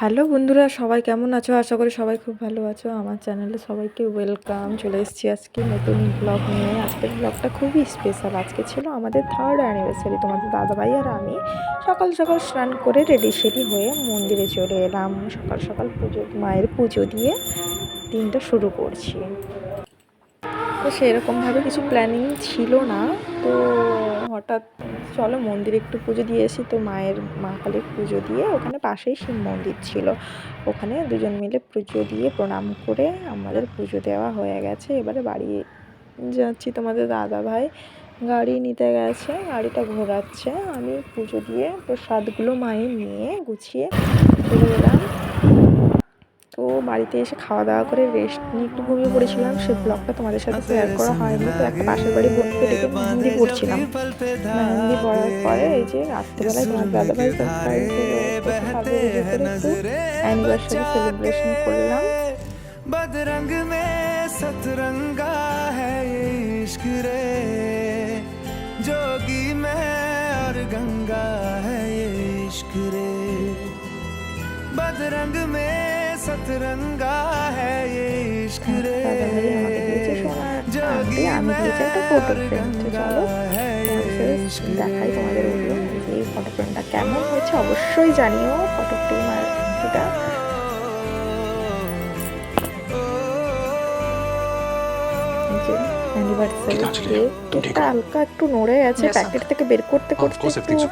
Hello বন্ধুরা, সবাই কেমন আছো? আশা করি সবাই খুব ভালো আছো। আমার চ্যানেলে সবাইকে ওয়েলকাম। চলে এসেছি আজকে নতুন ব্লগ নিয়ে। আজকের ব্লগটা খুবই স্পেশাল। আজকে ছিল আমাদের 3rd অ্যানিভার্সারি। তোমাদের দাদাভাই আর আমি সকাল সকাল স্নান করে রেডি সেডি হয়ে মন্দিরে চলে এলাম। সকাল সকাল মায়ের পুজো দিয়ে দিনটা শুরু করছি। তো সেরকমভাবে কিছু প্ল্যানিং ছিল না, তো হঠাৎ চলো মন্দিরে একটু পুজো দিয়ে এসি। তো মা কালীর পুজো দিয়ে ওখানে পাশেই শিব মন্দির ছিল, ওখানে দুজন মিলে পুজো দিয়ে প্রণাম করে আমাদের পুজো দেওয়া হয়ে গেছে। এবারে বাড়ি যাচ্ছি। তোমাদের দাদা ভাই গাড়ি নিতে গেছে, গাড়িটা ঘোরাচ্ছে। আমি পুজো দিয়ে প্রসাদগুলো মায়ের নিয়ে গুছিয়ে চলে এলাম। তো বাড়িতে এসে খাওয়া দাওয়া করে রেস্ট নিয়ে একটু ঘুমিয়ে পড়েছিলাম। সে ব্লগটা তোমাদের সাথে শেয়ার করা হয়নি। তো একটা পাশের বাড়ি বোনকে ডেকে মেহেন্দি পড়ছিলাম। মেহেন্দি পড়ার পরে এই যে রাত্রেবেলায় তোমার দাদাভাই সারপ্রাইজ দিল। তো সাজুগুজু করে একটু অ্যানিভার্সারি সেলিব্রেশন করলাম। बदरंग में सतरंगा है ये इश्क रे, जोगी में और गंगा है ये इश्क रे, बदरंग में सतरंगा है ये इश्क रे, जोगी में और गंगा है ये इश्क रे। দেখাই তোমাদের এই ফটো ফ্রেমটা কেমন হয়েছে অবশ্যই জানিও। ফটো ফ্রেম আর এটা কেকটা হালকা একটু নড়ে গেছে, প্যাকেট থেকে বের করতে করতে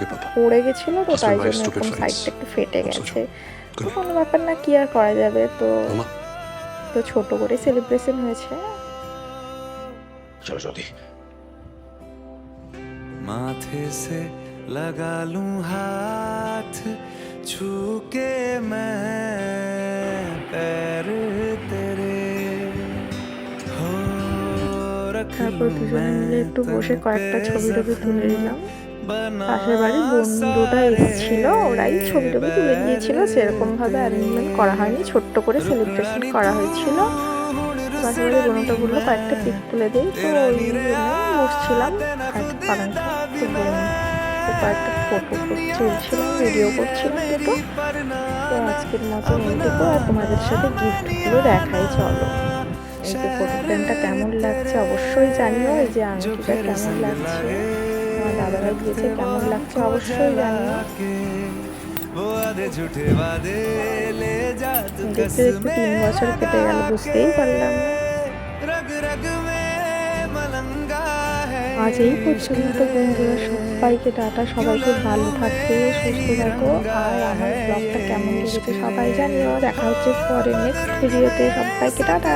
একটু পড়ে গেছিল, তো তাই জন্য এরকম সাইডটা একটু ফেটে গেছে। তো কোনো ব্যাপার না, কি আর করা যাবে। তো তো ছোট করে সেলিব্রেশন হয়েছে। चलो जल्दी। माथे से लगा लूं हाथ, छू के मैं पैर तेरे हो रख তারপর लूं দুজনে मैं মিলে একটু বসে কয়েকটা ছবি টবি তুলে নিলাম। बना পাশের বাড়ির বন্ধুটা এসেছিল, ওরাই ছবি টবি তুলে দিয়েছিল। সেরকম ভাবে অ্যারেঞ্জমেন্ট করা হয়নি, ছোট্ট করে সেলিব্রেশন করা হয়েছিল। পাশের বাড়ির বন্ধুটা বললো কয়েকটা পিক তুলে দিই, তো ওই বসছিলাম তো কয়েকটা ফটো তুলছিলাম, ভিডিও করছিলাম দুটো। তো আজকের মতো এইটুকু, আর তোমাদের সাথে গিফটগুলো দেখাই চলো। এই যে ফটো ফ্রেমটা কেমন লাগছে অবশ্যই জানিও। এই যে আংটিটা কেমন লাগছে, আমার দাদাভাই দিয়েছে, কেমন লাগছে অবশ্যই জানিও। দেখতে দেখতে 3 বছর কেটে গেল, বুঝতেই পারলাম না। আজ এই পর্যন্ত বন্ধুরা, সবাইকে টাটা। সবাই খুব ভালো থাকবে, সুস্থ থাকো। আর আমার ব্লগটা কেমন লেগেছে সবাই জানিও। দেখা হচ্ছে পরে নেক্সট ভিডিওতে। সবাইকে টাটা।